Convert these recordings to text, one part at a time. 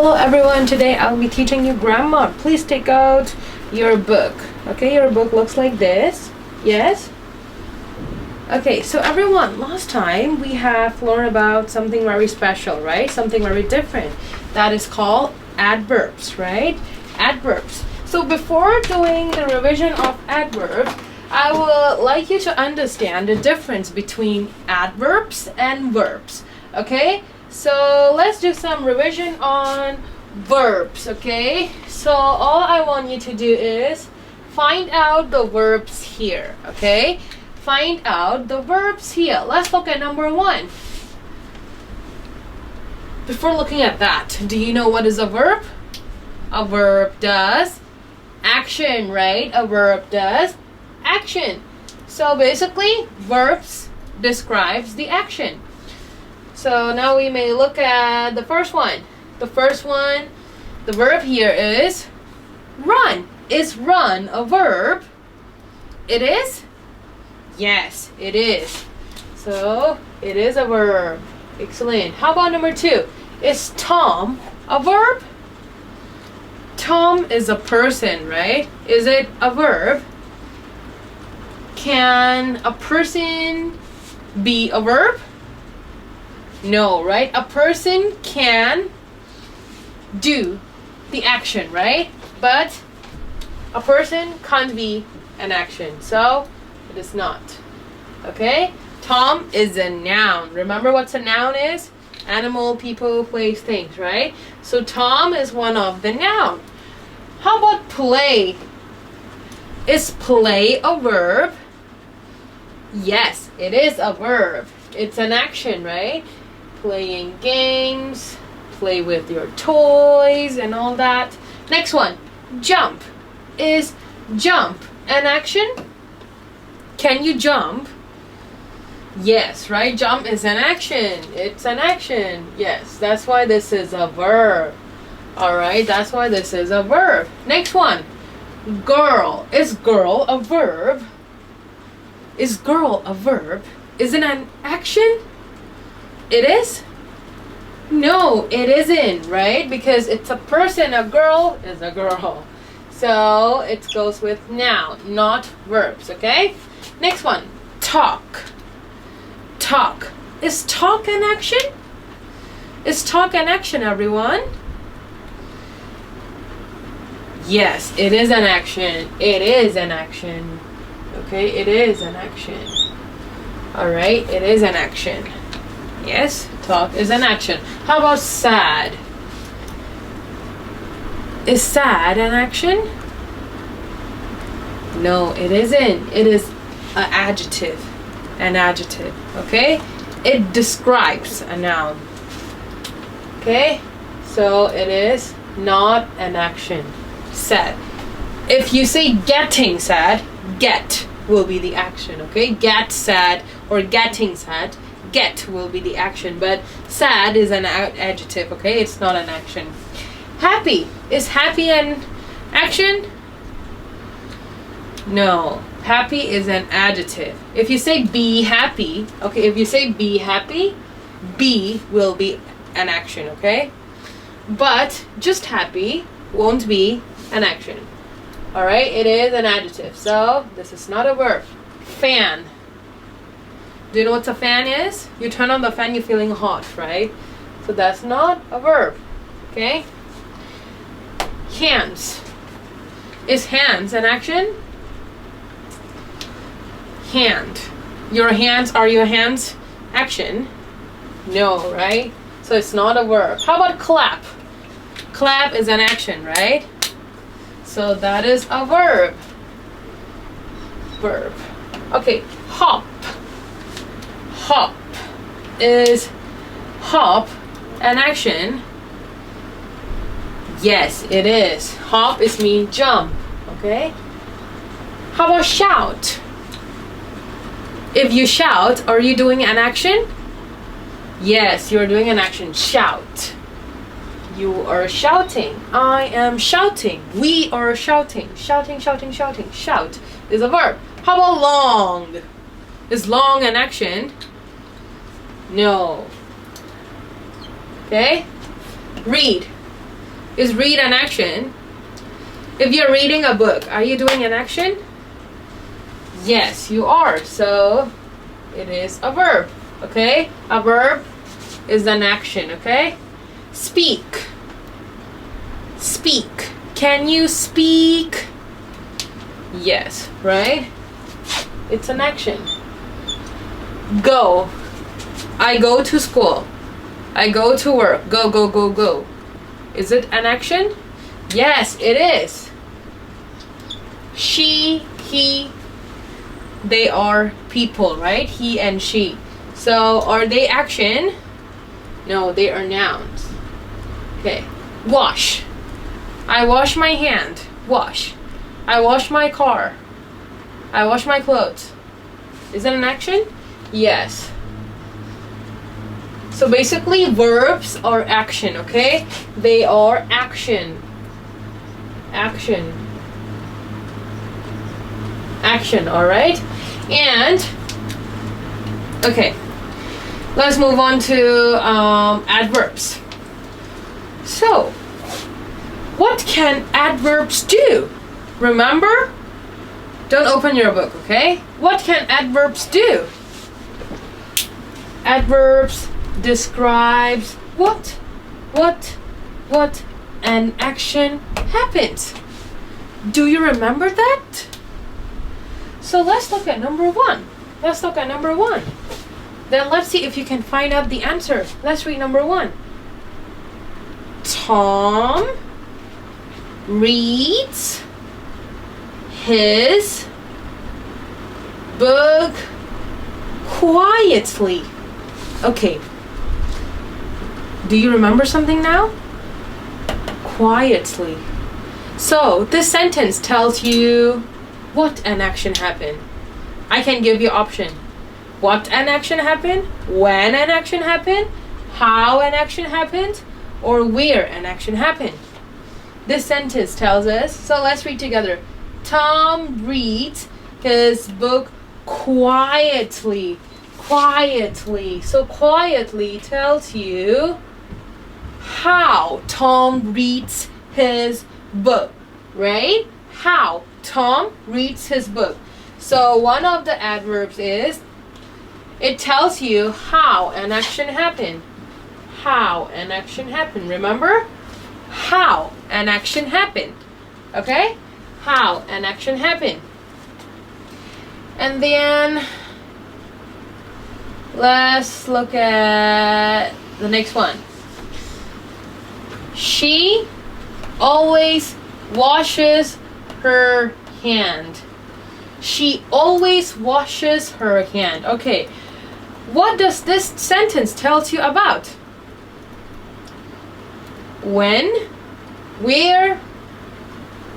Hello everyone, today I'll be teaching you grammar. Please take out your book. Okay, your book looks like this. Yes? Okay, so everyone, last time we have learned about something very special, right? Something very different. That is called adverbs, right? Adverbs. So before doing the revision of adverbs, I would like you to understand the difference between adverbs and verbs. Okay? So let's do some revision on verbs, okay? So all I want you to do is find out the verbs here, okay? Find out the verbs here. Let's look at number 1. Before looking at that, do you know what is a verb? A verb does action, right? A verb does action. So basically, verbs describes the action. So now we may look at the first one. The verb here is run. Is run a verb? It is? Yes, it is. So it is a verb. Excellent. How about number 2? Is Tom a verb? Tom is a person, right? Is it a verb? Can a person be a verb? No, right? A person can do the action, right? But a person can't be an action, so it is not. Okay? Tom is a noun. Remember what a noun is? Animal, people, place, things, right? So Tom is one of the noun. How about play? Is play a verb? Yes, it is a verb. It's an action, right? Playing games, play with your toys and all that. Next one, jump. Is jump an action? Can you jump? Yes, right? Jump is an action. It's an action. Yes, that's why this is a verb. Alright, that's why this is a verb. Next one, girl. Is girl a verb? Is girl a verb? Is it an action? It is? No, it isn't, right? Because it's a person. A girl is a girl. So it goes with noun, not verbs, okay? Next one, talk. Talk. Is talk an action? Is talk an action, everyone? Yes, it is an action. It is an action. Okay, it is an action. Alright, it is an action. Yes, talk is an action. How about sad? Is sad an action? No, it isn't. It is an adjective. An adjective, okay? It describes a noun. Okay? So it is not an action. Sad. If you say getting sad, get will be the action, okay? Get sad or getting sad. Get will be the action, but sad is an adjective, okay? It's not an action. Happy. Is happy an action? No. Happy is an adjective. If you say be happy, okay, if you say be happy, be will be an action, okay? But just happy won't be an action. Alright, it is an adjective. So this is not a verb. Fan. Do you know what a fan is? You turn on the fan, you're feeling hot, right? So that's not a verb. Okay? Hands. Is hands an action? Hand. Your hands, are your hands action? No, right? So it's not a verb. How about clap? Clap is an action, right? So that is a verb. Verb. Okay, hop. Hop. Is hop an action? Yes, it is. Hop is mean jump. Okay? How about shout? If you shout, are you doing an action? Yes, you're doing an action. Shout. You are shouting. I am shouting. We are shouting. Shouting, shouting, shouting. Shout is a verb. How about long? Is long an action? No. Okay? Read. Is read an action? If you're reading a book, are you doing an action? Yes, you are. So it is a verb. Okay? A verb is an action. Okay? Speak. Speak. Can you speak? Yes, right? It's an action. Go. I go to school. I go to work. Go, go, go, go. Is it an action? Yes, it is. She, he, they are people, right? He and she. So are they action? No, they are nouns. Okay. Wash. I wash my hand. Wash. I wash my car. I wash my clothes. Is it an action? Yes. So basically verbs are action, okay? They are action. Action. Action, alright? And, okay. Let's move on to adverbs. So, what can adverbs do? Remember? Don't open your book, okay? What can adverbs do? Adverbs describes what, an action happens. Do you remember that? So let's look at number one. Let's look at number one. Then let's see if you can find out the answer. Let's read number one. Tom reads his book quietly. Okay. Do you remember something now? Quietly. So this sentence tells you what an action happened. I can give you option. What an action happened, when an action happened, how an action happened, or where an action happened. This sentence tells us, so let's read together. Tom reads his book quietly. Quietly. So quietly tells you how Tom reads his book, right? How Tom reads his book. So one of the adverbs is, it tells you how an action happened. How an action happened. Remember? How an action happened. Okay? How an action happened. And then let's look at the next one. She always washes her hand. She always washes her hand. Okay. What does this sentence tell you about? When, where,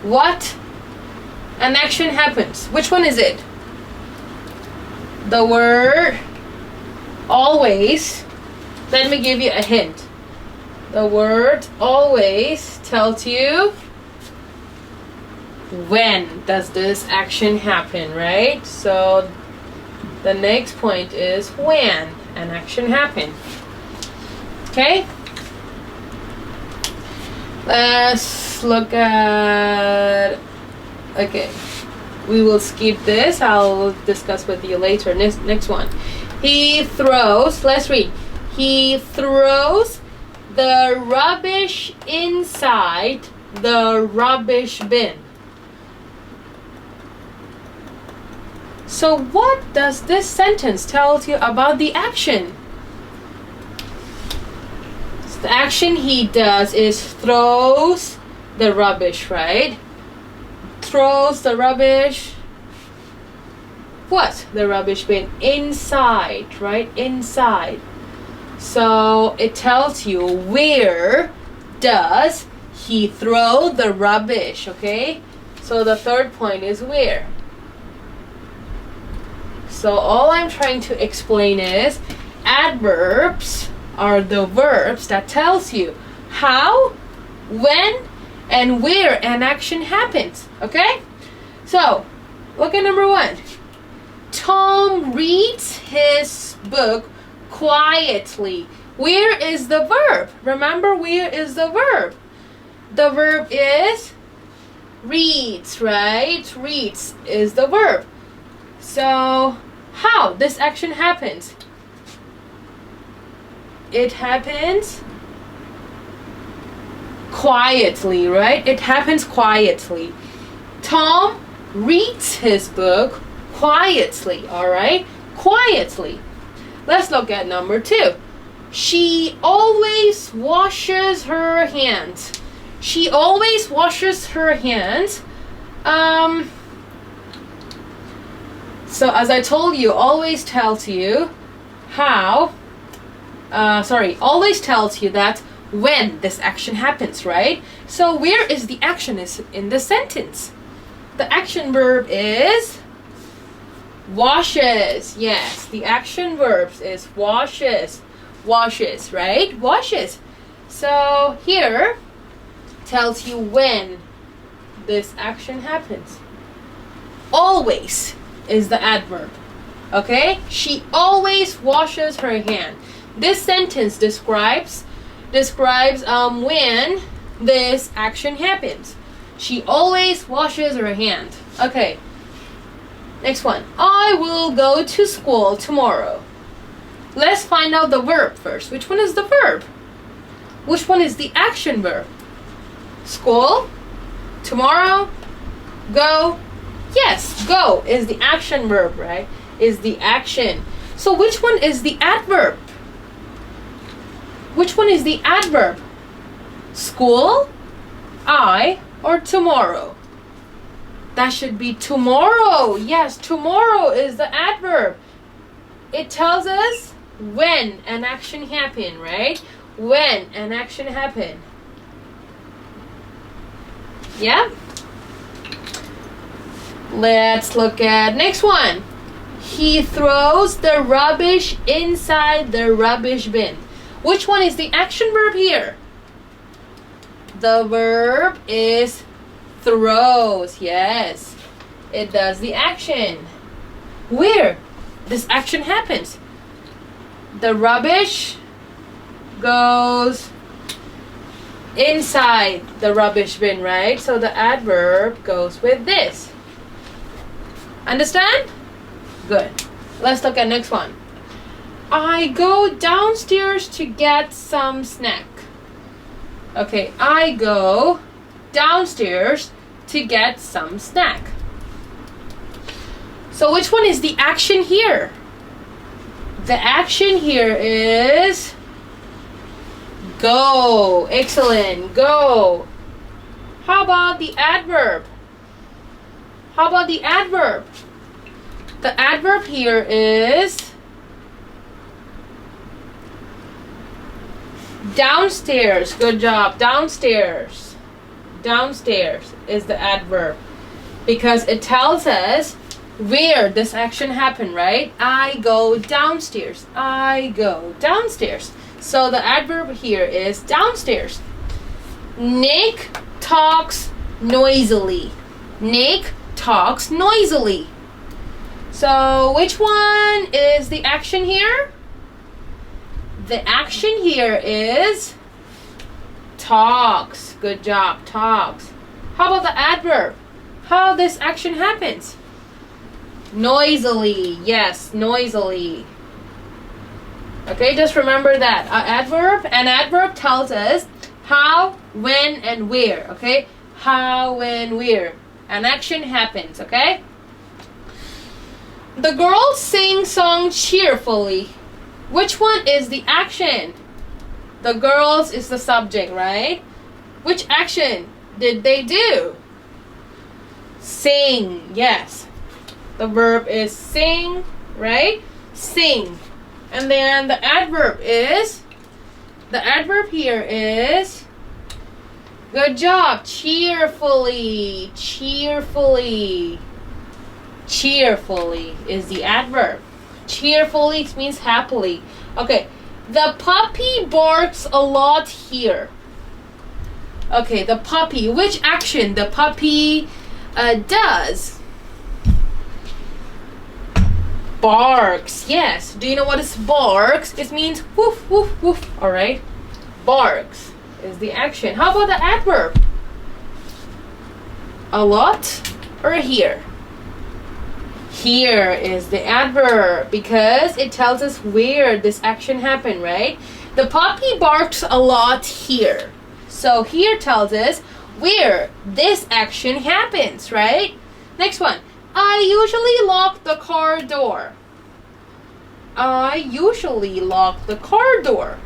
what an action happens. Which one is it? The word always. Let me give you a hint. The word always tells you when does this action happen, right? So the next point is when an action happened. Okay? Let's look at, okay, we will skip this. I'll discuss with you later. Next one. He throws, let's read. He throws the rubbish inside the rubbish bin. So what does this sentence tell you about the action? So the action he does is throws the rubbish, right? Throws the rubbish. What? The rubbish bin inside, right? Inside. So it tells you where does he throw the rubbish, okay? So the third point is where. So all I'm trying to explain is adverbs are the verbs that tells you how, when, and where an action happens, okay? So look at number one. Tom reads his book quietly. Where is the verb? Remember, where is the verb? The verb is reads, right? Reads is the verb. So how this action happens? It happens quietly, right? It happens quietly. Tom reads his book quietly, all right? Quietly. Let's look at number 2. She always washes her hands. She always washes her hands. So as I told you, always tells you how, always tells you that when this action happens, right? So where is the action is in the sentence? The action verb is washes. Yes, the action verb is washes. Washes, right? Washes. So here tells you when this action happens. Always is the adverb. Okay? She always washes her hand. This sentence describes when this action happens. She always washes her hand. Okay. Next one. I will go to school tomorrow. Let's find out the verb first. Which one is the verb? Which one is the action verb? School, tomorrow, go. Yes, go is the action verb, right? Is the action. So which one is the adverb? Which one is the adverb? School, I, or tomorrow? That should be tomorrow. Yes, tomorrow is the adverb. It tells us when an action happened, right? When an action happened. Yeah? Let's look at next one. He throws the rubbish inside the rubbish bin. Which one is the action verb here? The verb is throws. Yes, it does the action. Where this action happens? The rubbish goes inside the rubbish bin, right? So the adverb goes with this. Understand? Good. Let's look at next one. I go downstairs to get some snack. Okay, I go downstairs to get some snack. So which one is the action here? The action here is go. Excellent. Go. How about the adverb? How about the adverb? The adverb here is downstairs. Good job. Downstairs. Downstairs is the adverb because it tells us where this action happened, right? I go downstairs. I go downstairs. So the adverb here is downstairs. Nick talks noisily. Nick talks noisily. So which one is the action here? The action here is talks. Good job. Talks. How about the adverb? How this action happens? Noisily. Yes, noisily. Okay, just remember that. An adverb tells us how, when, and where. Okay? How, when, where. An action happens. Okay? The girls sing song cheerfully. Which one is the action? The girls is the subject, right? Which action did they do? Sing. Yes. The verb is sing, right? Sing. And then the adverb here is, good job, cheerfully. Cheerfully. Cheerfully is the adverb. Cheerfully means happily. Okay, the puppy barks a lot here. Okay, the puppy, which action the puppy does? Barks. Yes. Do you know what is barks? It means woof, woof, woof. Alright? Barks. is the action. How about the adverb? A lot or here? Here is the adverb because it tells us where this action happened, right? The puppy barks a lot here. So here tells us where this action happens, right? Next one. I usually lock the car door. I usually lock the car door.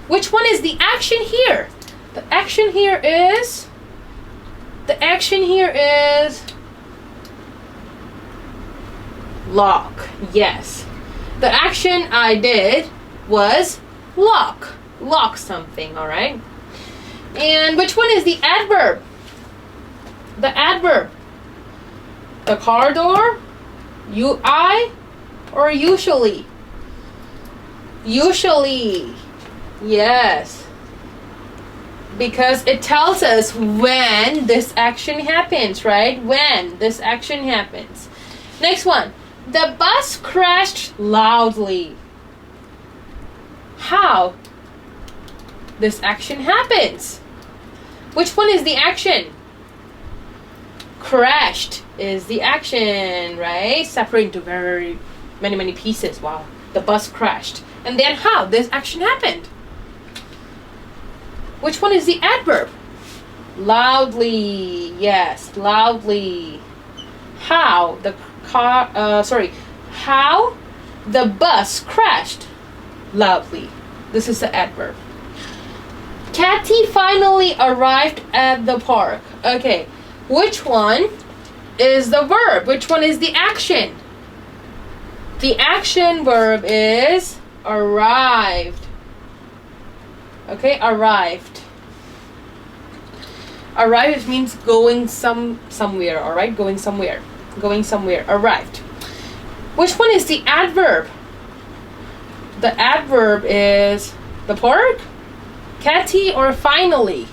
Which one is the action here? The action here is lock. Yes. The action I did was lock. Lock something, all right? And which one is the adverb? The adverb. The car door, I, or usually? Usually. Yes. Because it tells us when this action happens, right? When this action happens. Next one. The bus crashed loudly. How this action happens? Which one is the action? Crashed is the action, right? Separated into very many pieces. Wow. The bus crashed. And then how this action happened? Which one is the adverb? Loudly. Yes, loudly. How the how the bus crashed loudly. This is the adverb. Kathy finally arrived at the park. Okay, which one is the verb? Which one is the action? The action verb is arrived. Okay, arrived. Arrived means going somewhere, all right? Going somewhere. Going somewhere. Arrived. Which one is the adverb? The adverb is the park, Kathy, or finally?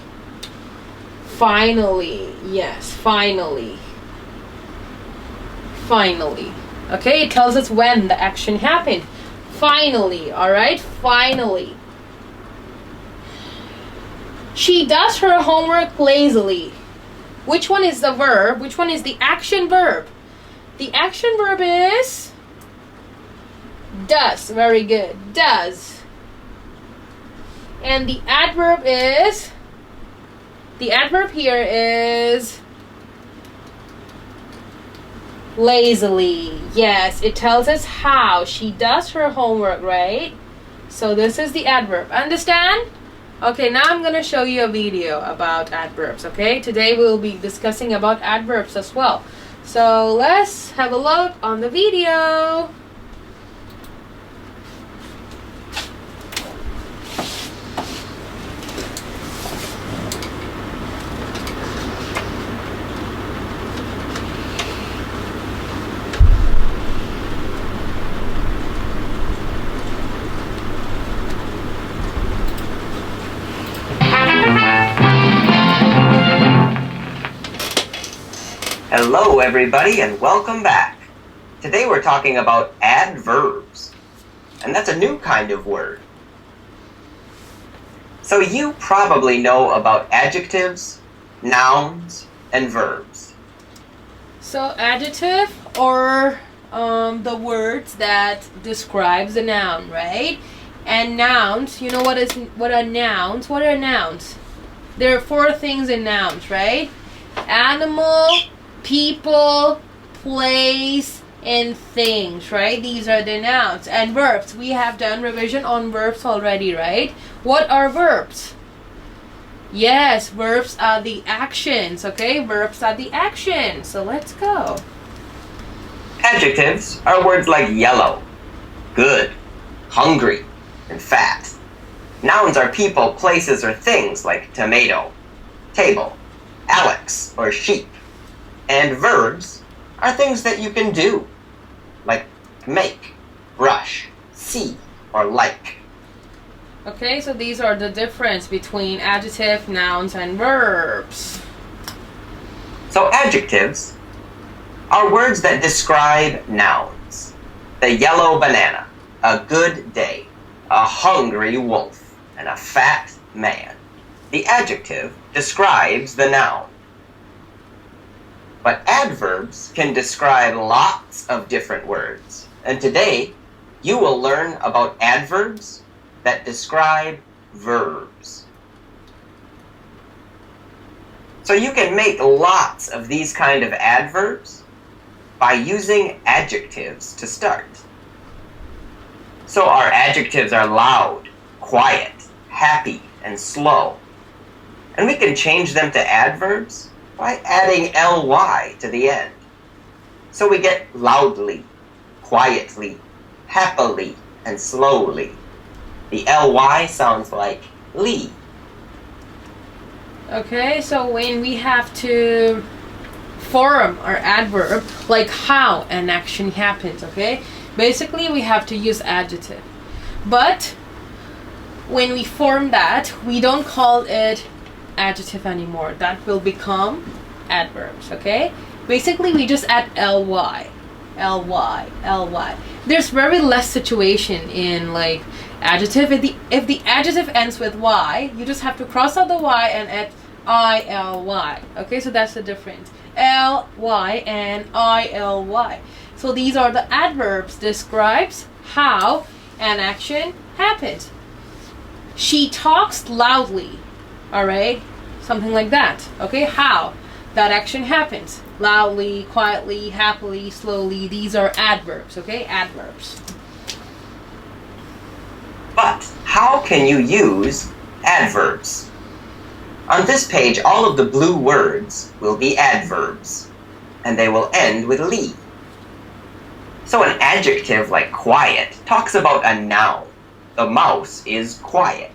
Finally. Yes, finally. Finally. Okay, it tells us when the action happened. Finally, all right? Finally. She does her homework lazily. Which one is the verb? Which one is the action verb? The action verb is does. Very good. Does. And the adverb is, the adverb here is lazily. Yes, it tells us how she does her homework, right? So this is the adverb. Understand? Okay, now I'm going to show you a video about adverbs, okay? Today we'll be discussing about adverbs as well. So let's have a look on the video. Hello everybody and welcome back. Today we're talking about adverbs, and that's a new kind of word. So you probably know about adjectives, nouns, and verbs. So adjective or the words that describes a noun, right? And nouns, you know what are nouns? What are nouns? There are 4 things in nouns, right? Animal, people, place, and things, right? These are the nouns. And verbs, we have done revision on verbs already, right? What are verbs? Yes, verbs are the actions, okay? Verbs are the actions. So let's go. Adjectives are words like yellow, good, hungry, and fat. Nouns are people, places, or things like tomato, table, Alex, or sheep. And verbs are things that you can do, like make, brush, see, or like. Okay, so these are the difference between adjective, nouns, and verbs. So adjectives are words that describe nouns. The yellow banana, a good day, a hungry wolf, and a fat man. The adjective describes the noun. But adverbs can describe lots of different words. And today, you will learn about adverbs that describe verbs. So you can make lots of these kind of adverbs by using adjectives to start. So our adjectives are loud, quiet, happy, and slow. And we can change them to adverbs by adding ly to the end. So we get loudly, quietly, happily, and slowly. The ly sounds like ly. Okay, so when we have to form our adverb, like how an action happens, okay? Basically, we have to use adjective. But when we form that, we don't call it adjective anymore. That will become adverbs, okay? Basically, we just add ly. There's very less situation in like adjective. If the adjective ends with y, you just have to cross out the y and add ily. Okay, so that's the difference. ly and ily. So these are the adverbs describes how an action happens. She talks loudly. All right, something like that. Okay, how that action happens. Loudly, quietly, happily, slowly. These are adverbs, okay? Adverbs. But how can you use adverbs? On this page, all of the blue words will be adverbs, and they will end with ly. So an adjective like quiet talks about a noun. The mouse is quiet.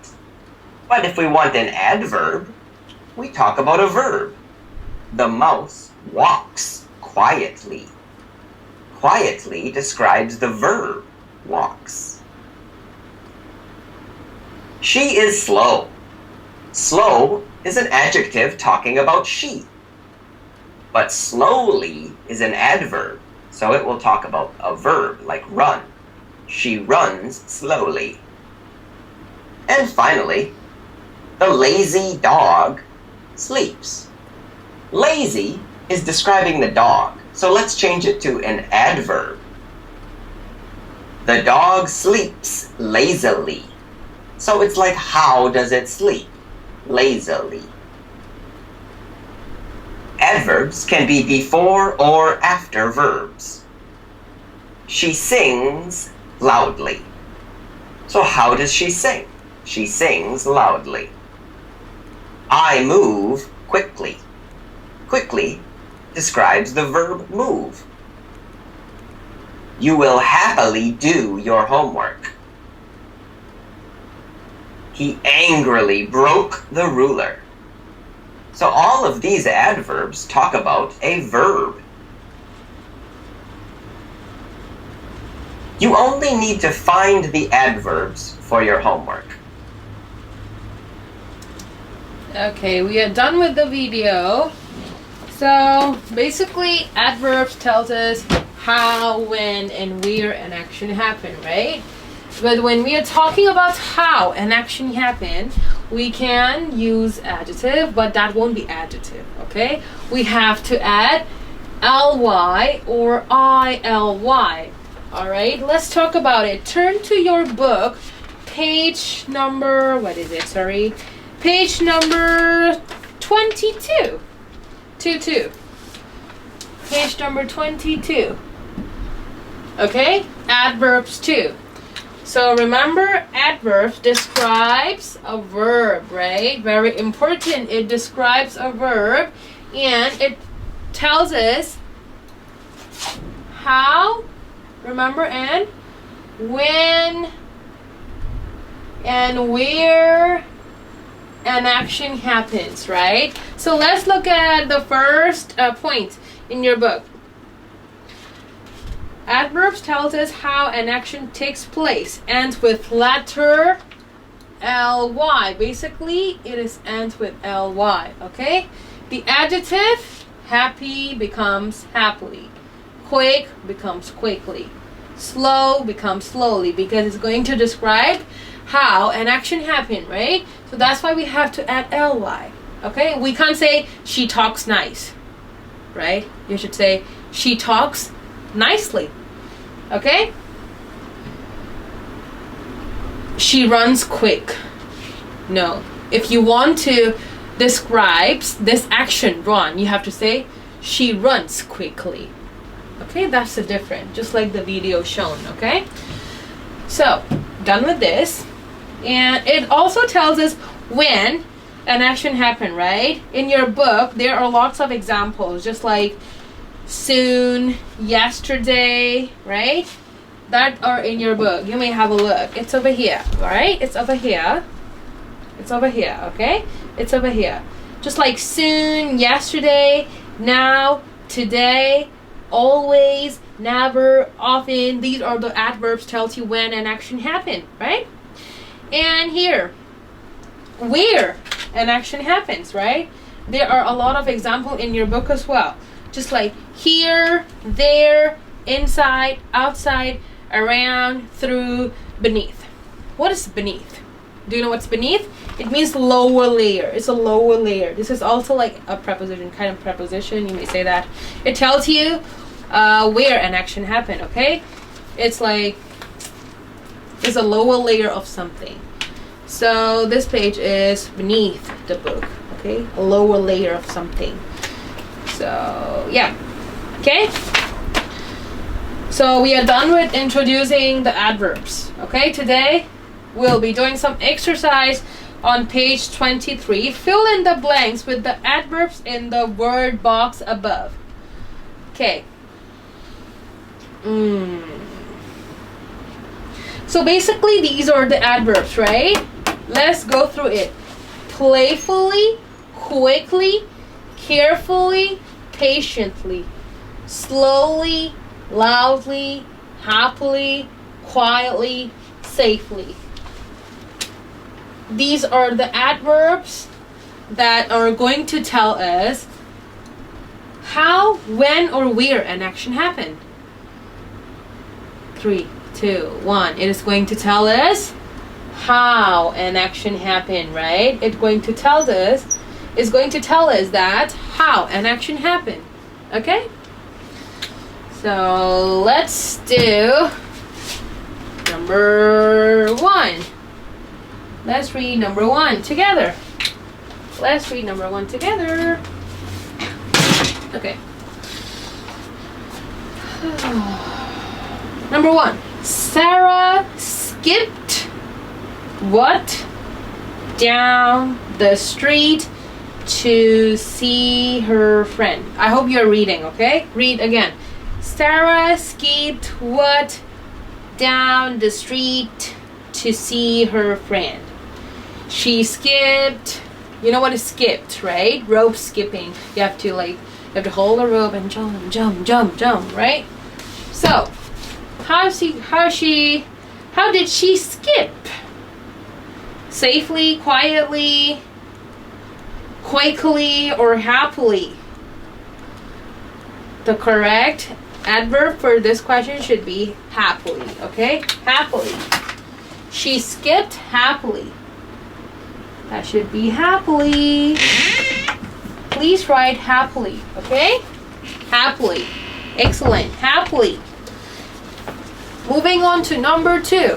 But if we want an adverb, we talk about a verb. The mouse walks quietly. Quietly describes the verb walks. She is slow. Slow is an adjective talking about she. But slowly is an adverb, so it will talk about a verb like run. She runs slowly. And finally, the lazy dog sleeps. Lazy is describing the dog, so let's change it to an adverb. The dog sleeps lazily. So it's like, how does it sleep? Lazily. Adverbs can be before or after verbs. She sings loudly. So how does she sing? She sings loudly. I move quickly. Quickly describes the verb move. You will happily do your homework. He angrily broke the ruler. So all of these adverbs talk about a verb. You only need to find the adverbs for your homework. Okay, we are done with the video. So basically, adverbs tells us how, when, and where an action happened, right? But when we are talking about how an action happened, we can use adjective, but that won't be adjective, okay? We have to add ly or ily. All right, let's talk about it. Turn to your book, page number, page number 22. Page number 22. Okay, adverbs 2. So remember, adverbs describes a verb, right? Very important. It describes a verb and it tells us how, remember, and when and where an action happens, right? So let's look at the first point in your book. Adverbs tells us how an action takes place. Ends with letter ly. Basically, it is ends with ly, okay? The adjective, happy becomes happily. Quick becomes quickly. Slow becomes slowly because it's going to describe how an action happened, right? So that's why we have to add ly. Okay, we can't say she talks nice, right? You should say she talks nicely. Okay, she runs quick. No, if you want to describe this action run, you have to say she runs quickly. Okay, that's the difference, just like the video shown. Okay, so done with this. And it also tells us when an action happened, right? In your book there are lots of examples, just like soon, yesterday, right? That are in your book. You may have a look. It's over here, right? It's over here. It's over here, okay? It's over here. Just like soon, yesterday, now, today, always, never, often. These are the adverbs tells you when an action happened, right? And here, where an action happens, right? There are a lot of examples in your book as well. Just like here, there, inside, outside, around, through, beneath. What is beneath? Do you know what's beneath? It means lower layer. It's a lower layer. This is also like a preposition, kind of preposition. You may say that. It tells you where an action happened, okay? It's like, it's a lower layer of something. So this page is beneath the book, okay? A lower layer of something. So yeah, okay? So we are done with introducing the adverbs, okay? Today we'll be doing some exercise on page 23. Fill in the blanks with the adverbs in the word box above. Okay. So basically these are the adverbs, right? Let's go through it. Playfully, quickly, carefully, patiently, slowly, loudly, happily, quietly, safely. These are the adverbs that are going to tell us how, when, or where an action happened. 3, 2, 1. It is going to tell us how an action happened, right? It's going to tell us that how an action happened. Okay? So let's do number 1. Let's read number 1 together. Let's read number 1 together. Okay. Number 1. Sarah skipped what? Down the street to see her friend. I hope you're reading, okay? Read again. Sarah skipped what? Down the street to see her friend. She skipped. You know what is skipped, right? Rope skipping. You have to hold a rope and jump, jump, jump, jump, right? So, how did she skip? Safely, quietly, quickly, or happily? The correct adverb for this question should be happily, okay? Happily. She skipped happily. That should be happily. Please write happily, okay? Happily. Excellent. Happily. Moving on to number 2.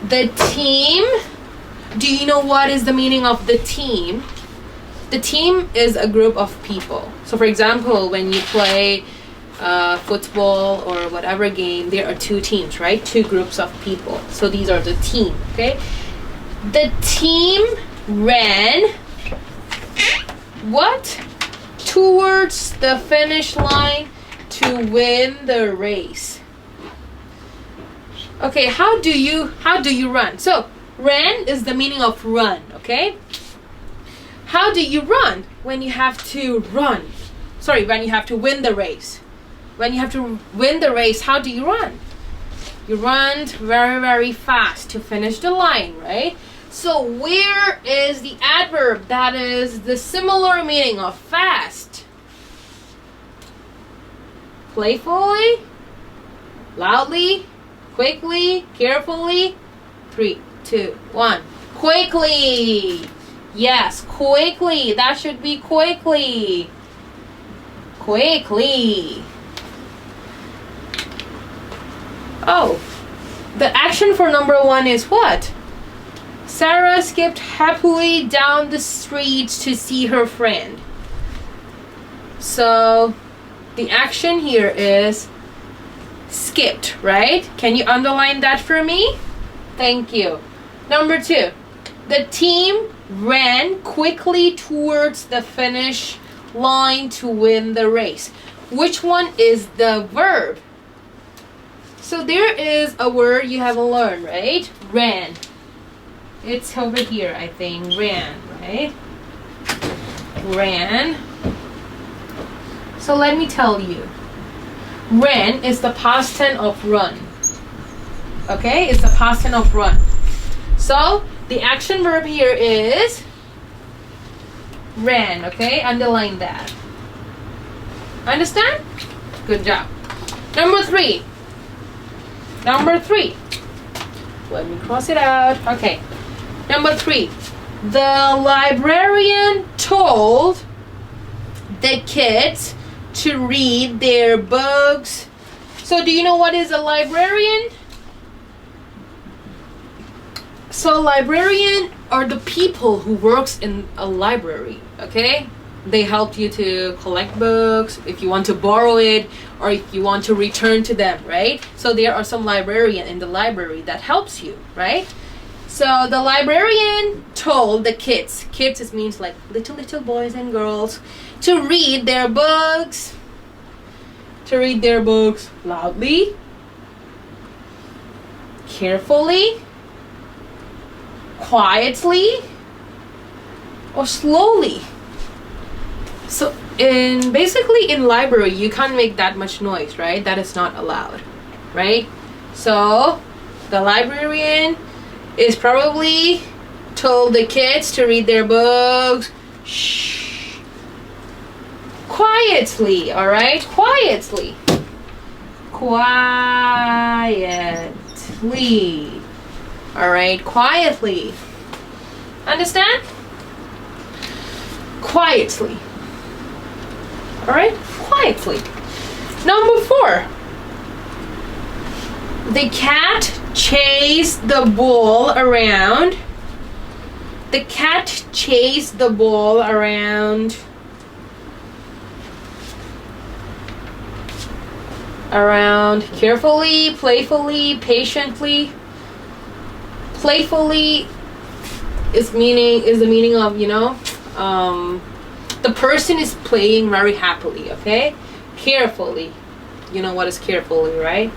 The team. Do you know what is the meaning of the team? The team is a group of people. So for example, when you play football or whatever game, there are 2 teams, right? 2 groups of people. So these are the team, okay? The team ran what? Towards the finish line to win the race. Okay, how do you run? So ran is the meaning of run, okay? How do you run when you have to run? Sorry, when you have to win the race. When you have to win the race, how do you run? You run very, very fast to finish the line, right? So where is the adverb that is the similar meaning of fast? Playfully, loudly, Quickly, carefully. 3, 2, 1. Quickly. Yes, quickly. That should be quickly. Quickly. Oh, the action for number 1 is what? Sarah skipped happily down the street to see her friend. So, the action here is skipped, right? Can you underline that for me? Thank you. Number 2, the team ran quickly towards the finish line to win the race. Which one is the verb? So there is a word you haven't learned, right? Ran. It's over here, I think. Ran, right? Ran. So let me tell you. Ran is the past tense of run. Okay? It's the past tense of run. So the action verb here is ran. Okay? Underline that. Understand? Good job. Number 3. Number 3. Let me cross it out. Okay. Number 3. The librarian told the kids to read their books. So do you know what is a librarian? So librarian are the people who works in a library, okay? They help you to collect books, if you want to borrow it, or if you want to return to them, right? So there are some librarian in the library that helps you, right? So the librarian told the kids means like little boys and girls, to read their books. To read their books loudly, carefully, quietly, or slowly. So basically in library you can't make that much noise, right? That is not allowed, right? So the librarian is probably told the kids to read their books quietly, all right? Quietly. Quietly. All right? Quietly. Understand? Quietly. All right? Quietly. Number 4. The cat chased the ball around. The cat chased the ball around. Carefully, playfully, patiently. Playfully is the meaning of, the person is playing very happily, okay? Carefully. You know what is carefully, right?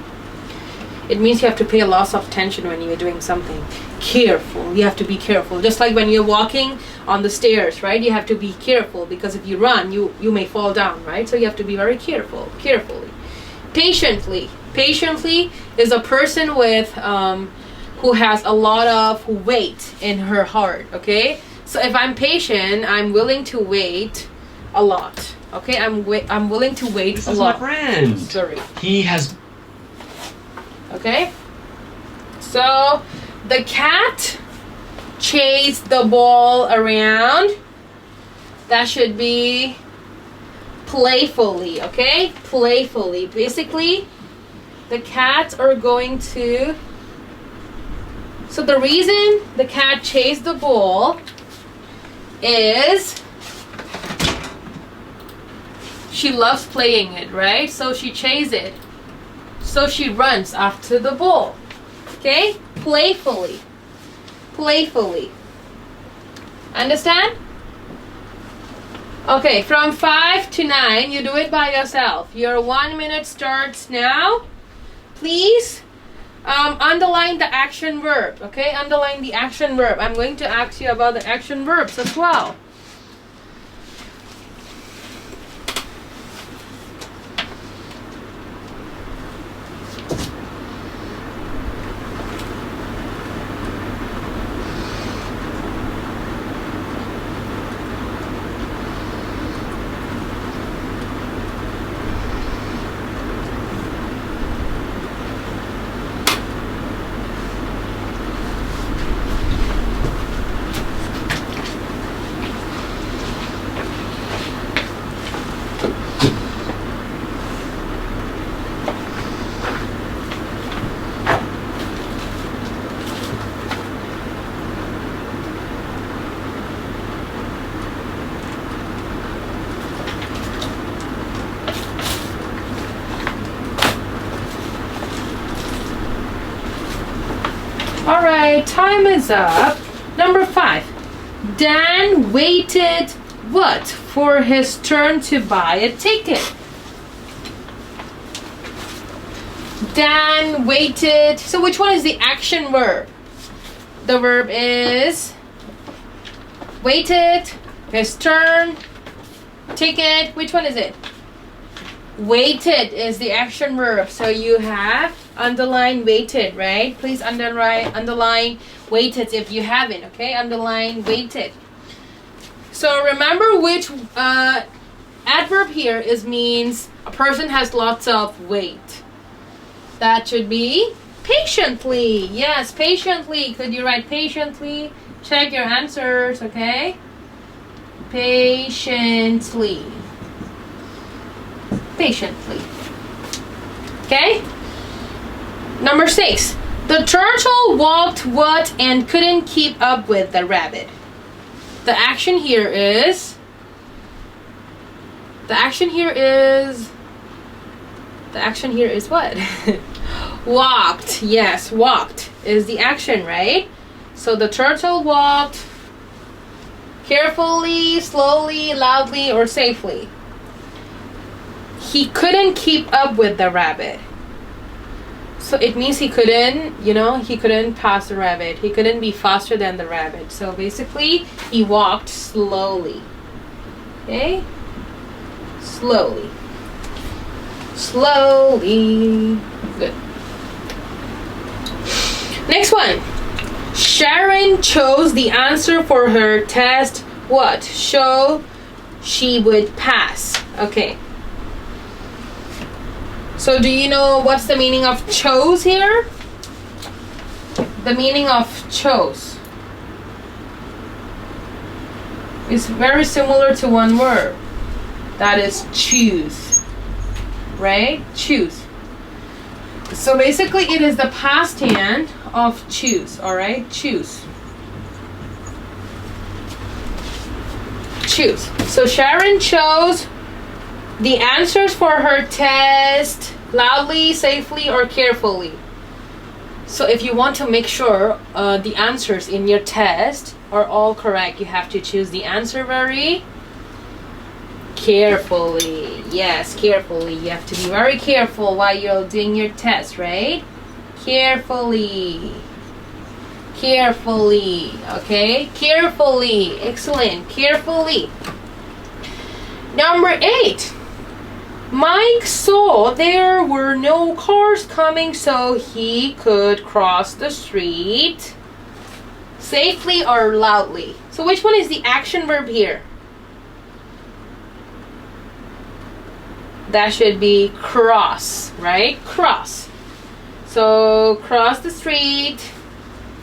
It means you have to pay a lot of attention when you're doing something. Careful. You have to be careful. Just like when you're walking on the stairs, right? You have to be careful because if you run, you may fall down, right? So you have to be very careful. Carefully. Patiently. Patiently is a person with who has a lot of weight in her heart, okay? So if I'm patient, I'm willing to wait a lot. Okay? I'm willing to wait a lot. This is my friend. Sorry. He has... Okay? So the cat chased the ball around. That should be playfully, okay? Playfully. Basically, the cats are going to... So the reason the cat chased the ball is she loves playing it, right? So she chases it. So she runs after the ball. Okay? Playfully. Playfully. Understand? Okay, from 5 to 9, you do it by yourself. Your 1 minute starts now. Please underline the action verb. Okay? Underline the action verb. I'm going to ask you about the action verbs as well. All right, time is up. Number 5. Dan waited what for his turn to buy a ticket? Dan waited. So which one is the action verb? The verb is waited, his turn, ticket. Which one is it? Waited is the action verb. So you have underline waited, right? Please underline waited if you haven't, okay? Underline waited. So remember which adverb here means a person has lots of weight. That should be patiently. Yes, patiently. Could you write patiently? Check your answers, okay? Patiently. Patiently. Okay? Number 6. The turtle walked what and couldn't keep up with the rabbit? The action here is what? Walked. Yes, walked is the action, right? So the turtle walked carefully, slowly, loudly, or safely. He couldn't keep up with the rabbit. So it means he couldn't pass the rabbit. He couldn't be faster than the rabbit. So basically, he walked slowly. Okay? Slowly. Slowly. Good. Next one. Sharon chose the answer for her test. What? Show she would pass. Okay. So do you know what's the meaning of chose here? The meaning of chose is very similar to one word. That is choose. Right? Choose. So basically it is the past tense of choose. Alright? Choose. Choose. So Sharon chose the answers for her test loudly, safely, or carefully. So if you want to make sure the answers in your test are all correct, you have to choose the answer very carefully. Yes, carefully. You have to be very careful while you're doing your test, right? Carefully. Carefully. Okay? Carefully. Excellent. Carefully. Number 8. Mike saw there were no cars coming, so he could cross the street safely or loudly. So which one is the action verb here? That should be cross, right? Cross. So cross the street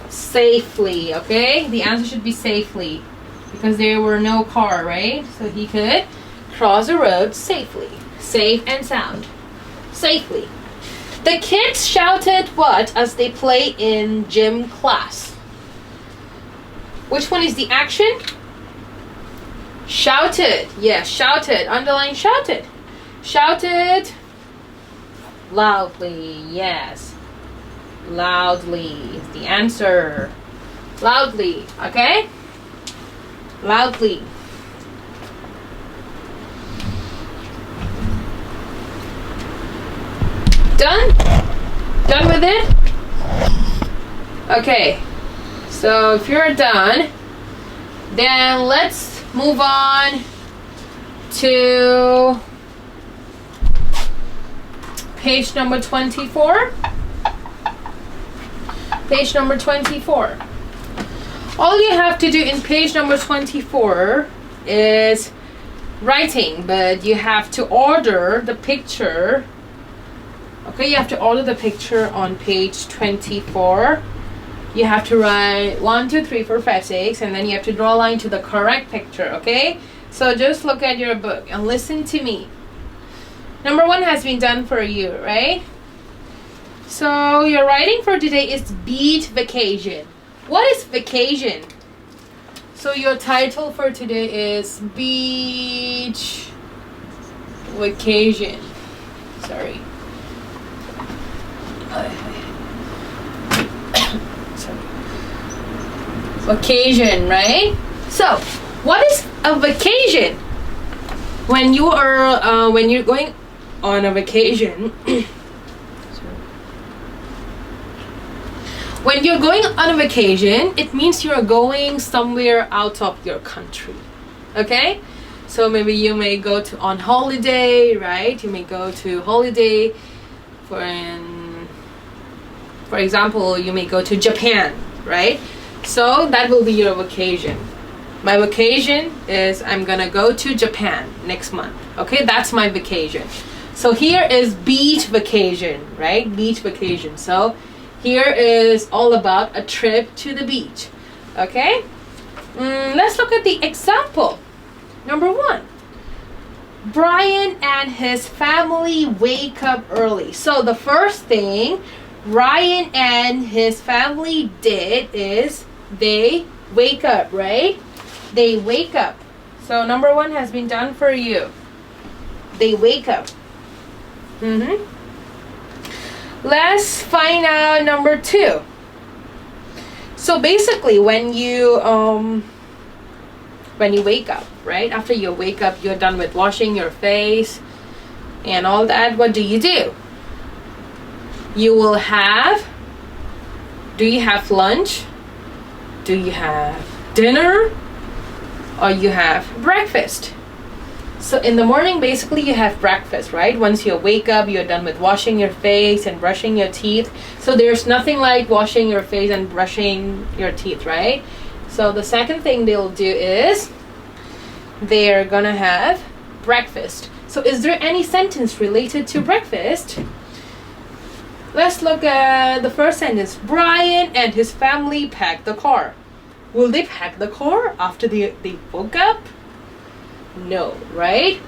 safely, okay? The answer should be safely because there were no car, right? So he could cross the road safely. Safe and sound. Safely. The kids shouted what as they play in gym class? Which one is the action? Shouted. Yes, shouted. Underline shouted. Shouted loudly. Yes. Loudly is the answer. Loudly. Okay? Loudly. Done? Done with it? Okay. So if you're done, then let's move on to page number 24. Page number 24. All you have to do in page number 24 is writing, but you have to order the picture. Okay, you have to order the picture on page 24. You have to write 1, 2, 3, 4, 5, 6, and then you have to draw a line to the correct picture, okay? So just look at your book and listen to me. Number 1 has been done for you, right? So your writing for today is beach vacation. What is vacation? So your title for today is beach vacation. Sorry. Sorry. Vacation, right? So, what is a vacation? When you're going on a vacation, when you're going on a vacation, it means you're going somewhere out of your country. Okay? So maybe you may go to on holiday, right? You may go to holiday for example, you may go to Japan, right? So that will be your vacation. My vacation is I'm gonna go to Japan next month. Okay, that's my vacation. So here is beach vacation, right? Beach vacation. So here is all about a trip to the beach. Okay, let's look at the example. Number 1. Brian and his family wake up early. So the first thing Ryan and his family did is they wake up, right? They wake up. So number 1 has been done for you. They wake up. Let's find out number 2. So basically when you wake up, right? After you wake up, you're done with washing your face and all that. What do? You will have, do you have lunch? Do you have dinner? Or you have breakfast? So in the morning, basically you have breakfast, right? Once you wake up, you're done with washing your face and brushing your teeth. So there's nothing like washing your face and brushing your teeth, right? So the second thing they'll do is they're gonna have breakfast. So is there any sentence related to breakfast? Let's look at the first sentence. Brian and his family packed the car. Will they pack the car after they woke up? No, right?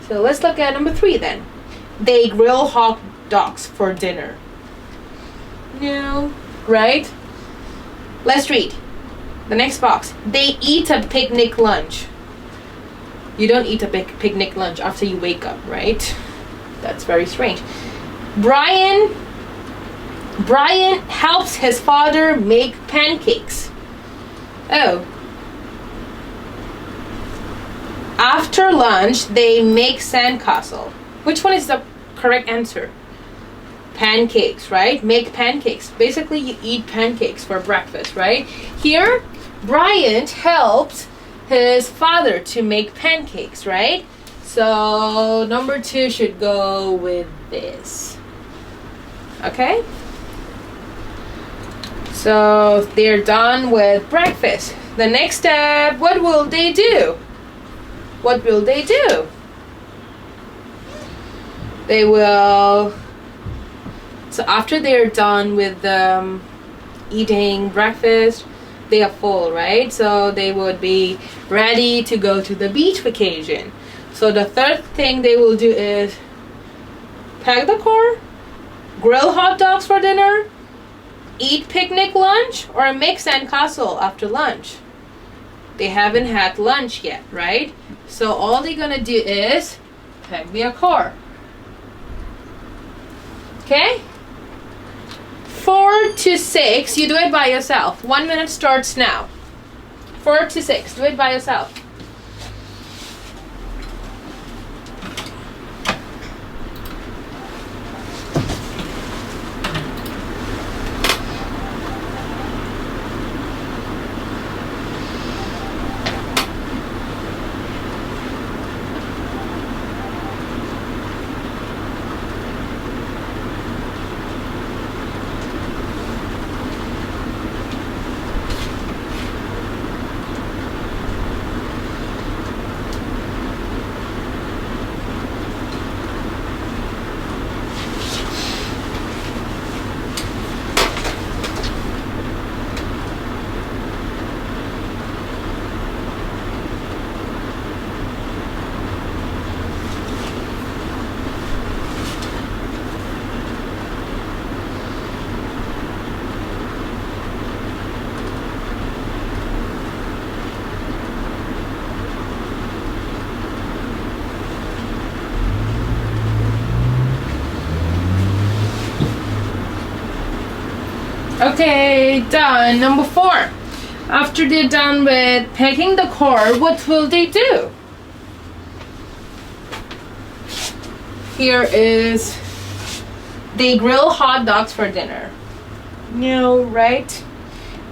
So let's look at number 3 then. They grill hot dogs for dinner. No, right? Let's read the next box. They eat a picnic lunch. You don't eat a picnic lunch after you wake up, right? That's very strange. Brian helps his father make pancakes. Oh. After lunch, they make sandcastle. Which one is the correct answer? Pancakes, right? Make pancakes. Basically, you eat pancakes for breakfast, right? Here, Brian helps his father to make pancakes, right? So, number 2 should go with this. Okay? So, they're done with breakfast. The next step, what will they do? What will they do? They will... So after they're done with eating breakfast, they are full, right? So they would be ready to go to the beach vacation. So the third thing they will do is pack the car, grill hot dogs for dinner, eat picnic lunch, or make sandcastle after lunch. They haven't had lunch yet, right? So all they're gonna do is pack their car. Okay? 4 to 6, you do it by yourself. 1 minute starts now. 4 to 6, do it by yourself. Okay, done. Number 4. After they're done with pegging the car, what will they do? Here is, they grill hot dogs for dinner. No, right?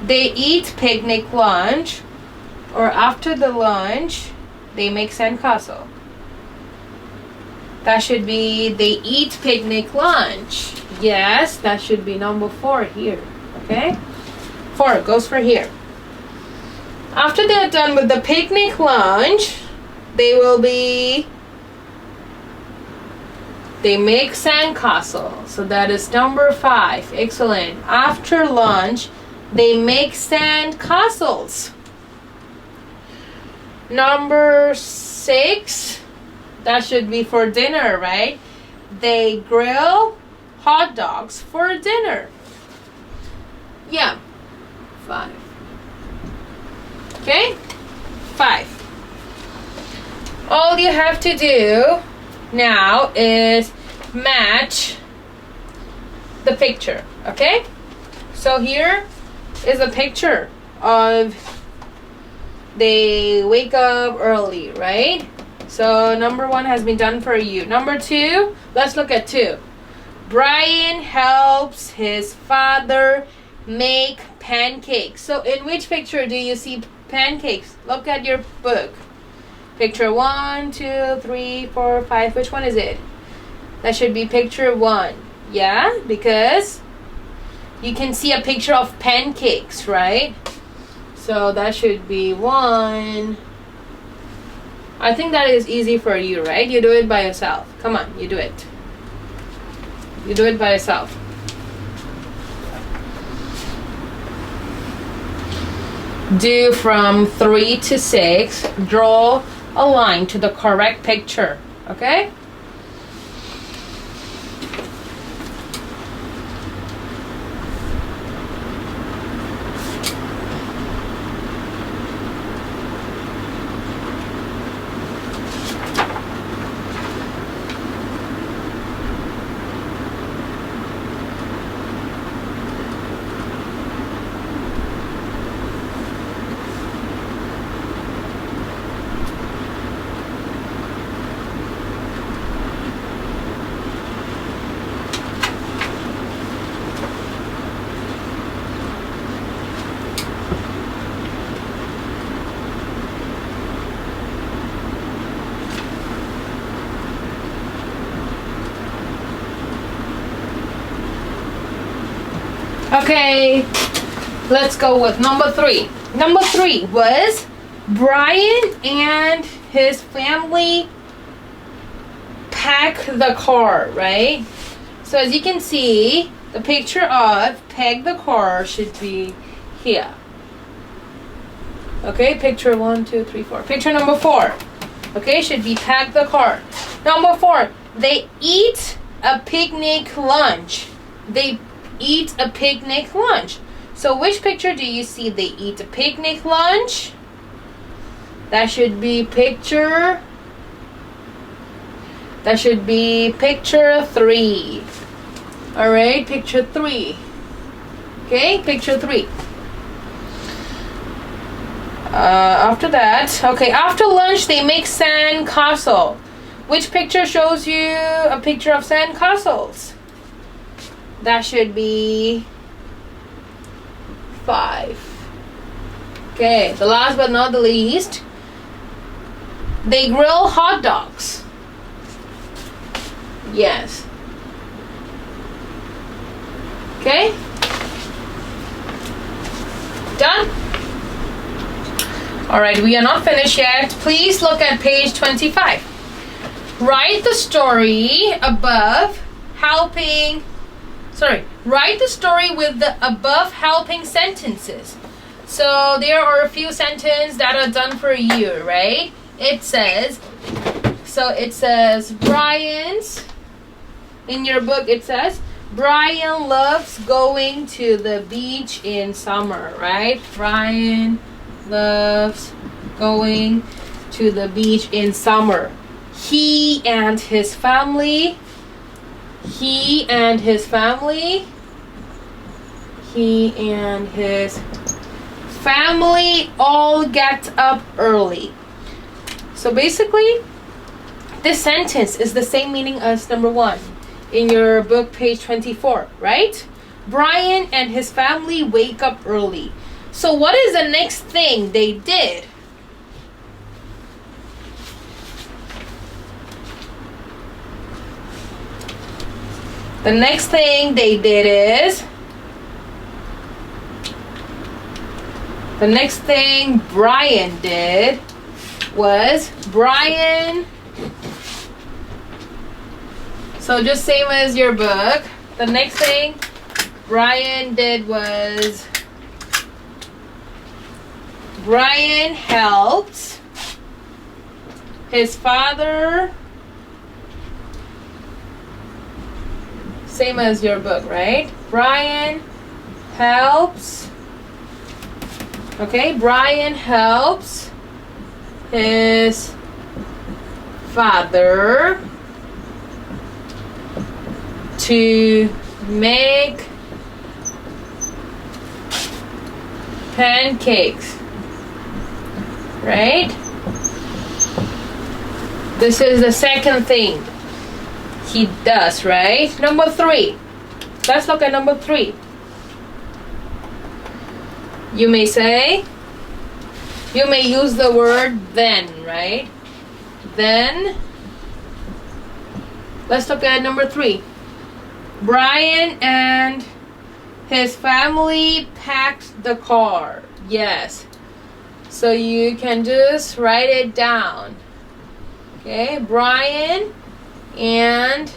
They eat picnic lunch, or after the lunch, they make sandcastle. That should be, they eat picnic lunch. Yes, that should be number 4 here. Okay? 4 goes for here. After they're done with the picnic lunch, they make sandcastle. So that is number 5. Excellent. After lunch, they make sandcastles. Number 6, that should be for dinner, right? They grill hot dogs for dinner. Yeah. 5. Okay? 5. All you have to do now is match the picture. Okay? So here is a picture of they wake up early, right? So number 1 has been done for you. Number 2, let's look at 2. Brian helps his father make pancakes. So in which picture do you see pancakes? Look at your book. Picture 1, 2, 3, 4, 5. Which one is it? That should be picture 1. Yeah, because you can see a picture of pancakes, right? So that should be 1. I think that is easy for you, right? You do it by yourself. Come on, you do it. You do it by yourself. Do from 3 to 6. Draw a line to the correct picture. Okay? Okay, let's go with number 3. Number 3 was Brian and his family pack the car, right? So as you can see, the picture of pack the car should be here. Okay, picture 1, 2, 3, 4. Picture number 4, okay, should be pack the car. Number 4, they eat a picnic lunch. They eat a picnic lunch. So which picture do you see they eat a picnic lunch? That should be picture 3. Alright, picture 3. Okay, picture 3. After that, okay, after lunch they make sand castle. Which picture shows you a picture of sand castles? That should be 5. Okay, the last but not the least, they grill hot dogs. Yes. Okay? Done? Alright, we are not finished yet. Please look at page 25. Write the story above helping. Write the story with the above helping sentences. So there are a few sentences that are done for you, right? It says Brian's, in your book it says, Brian loves going to the beach in summer, right? Brian loves going to the beach in summer. He and his family family all get up early. So basically, this sentence is the same meaning as number 1 in your book, page 24, right? Brian and his family wake up early. So what is the next thing they did? The next thing they did is, the next thing Brian did was Brian. So just same as your book. The next thing Brian did was Brian helped his father. Same as your book, right? Brian helps. Okay, Brian helps his father to make pancakes, right? This is the second thing he does, right? Number 3. Let's look at number 3. You may say, you may use the word then, right? Then, let's look at number 3. Brian and his family packed the car. Yes. So you can just write it down. Okay, Brian and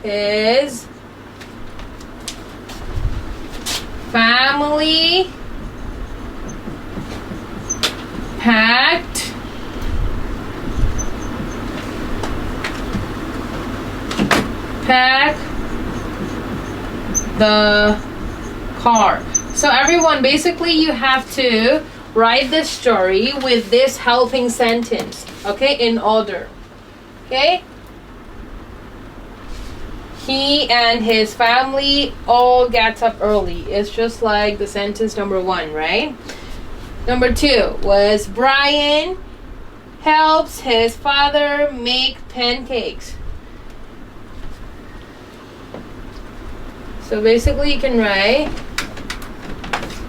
his family packed the car. So everyone, basically you have to write the story with this helping sentence, okay, in order. Okay? He and his family all gets up early. It's just like the sentence number 1, right? Number 2 was Brian helps his father make pancakes. So basically you can write,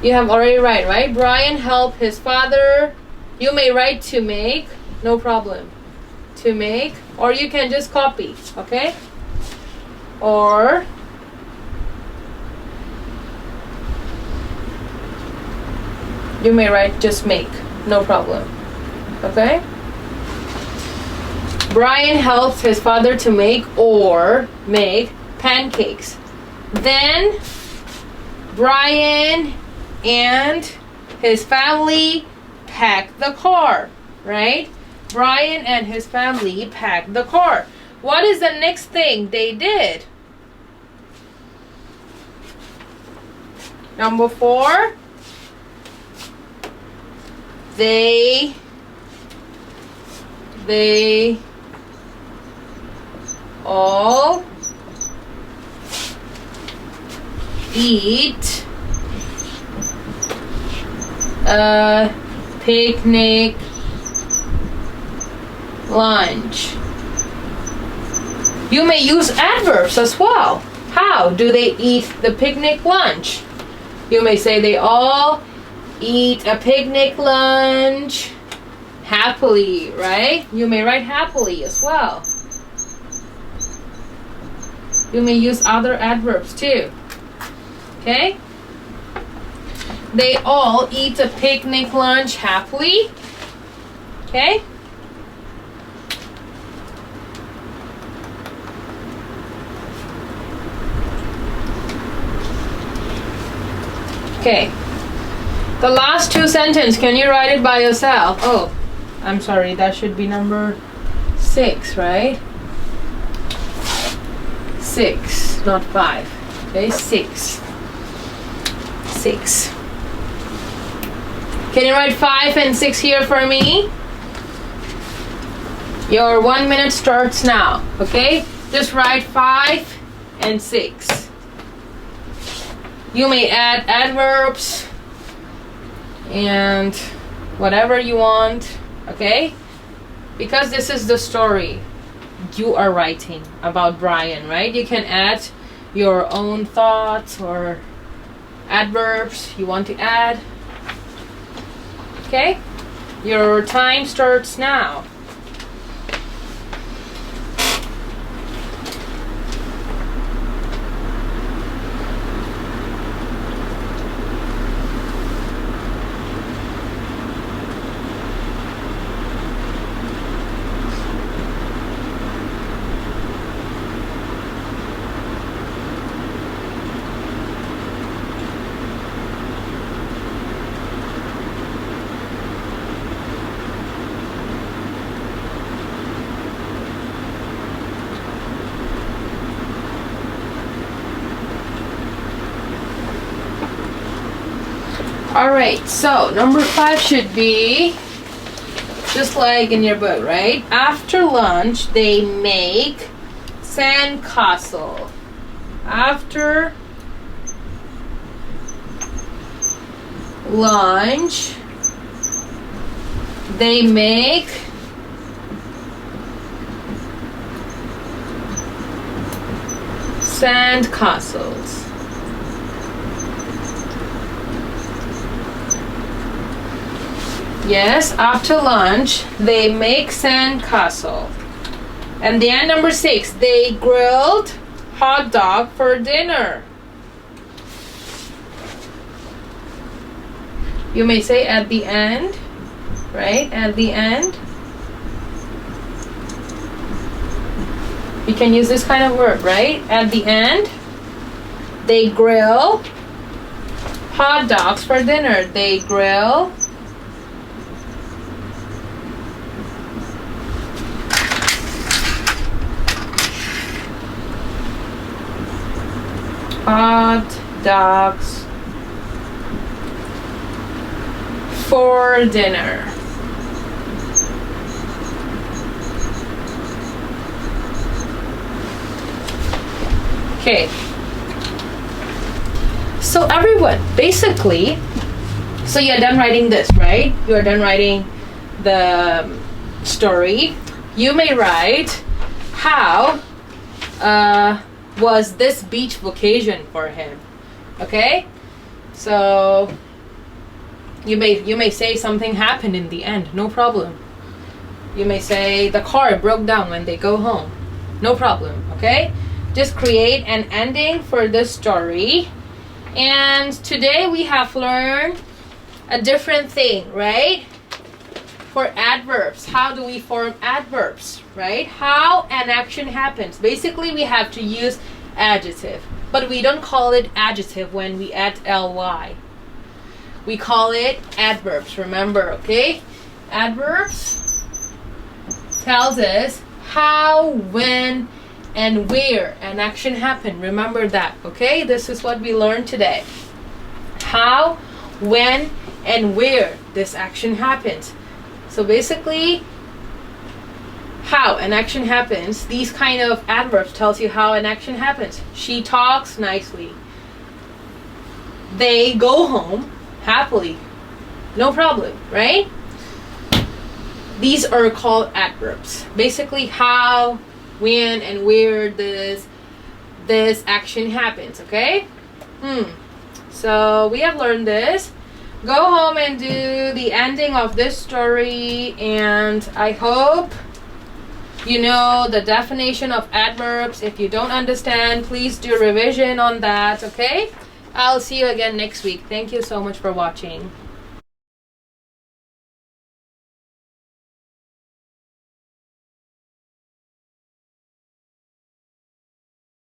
you have already write, right? Brian helped his father. You may write to make, no problem. To make, or you can just copy, okay? Or you may write just make, no problem. Okay? Brian helps his father to make or make pancakes. Then Brian and his family pack the car, right? Brian and his family pack the car. What is the next thing they did? Number 4, they all eat a picnic lunch. You may use adverbs as well. How do they eat the picnic lunch? You may say they all eat a picnic lunch happily, right? You may write happily as well. You may use other adverbs too. Okay? They all eat a picnic lunch happily. Okay? Okay. The last 2 sentences, can you write it by yourself? Oh, I'm sorry, that should be number 6, right? 6, not 5. Okay, 6. 6. Can you write 5 and 6 here for me? Your 1 minute starts now, okay? Just write 5 and 6. You may add adverbs and whatever you want, okay? Because this is the story you are writing about Brian, right? You can add your own thoughts or adverbs you want to add. Okay? Your time starts now. Alright, so number 5 should be just like in your book, right? After lunch, they make sandcastle. After lunch, they make sandcastles. Yes, after lunch, they make sandcastle. And then number 6, they grilled hot dog for dinner. You may say at the end, right? At the end. You can use this kind of word, right? At the end, they grill hot dogs for dinner. They grill hot dogs for dinner. Okay. So everyone, basically, so you're done writing this, right? You're done writing the story. You may write how was this beach vacation for him. Okay? So you may say something happened in the end, no problem. You may say the car broke down when they go home. No problem, okay? Just create an ending for this story. And today we have learned a different thing, right? For adverbs, how do we form adverbs, right? How an action happens. Basically, we have to use adjective, but we don't call it adjective when we add ly. We call it adverbs, remember, okay? Adverbs tells us how, when, and where an action happened. Remember that, okay? This is what we learned today. How, when, and where this action happens. So basically, how an action happens, these kind of adverbs tells you how an action happens. She talks nicely. They go home happily. No problem, right? These are called adverbs. Basically, how, when, and where this action happens, okay? So we have learned this. Go home and do the ending of this story, and I hope you know the definition of adverbs. If you don't understand, please do revision on that, okay? I'll see you again next week. Thank you so much for watching.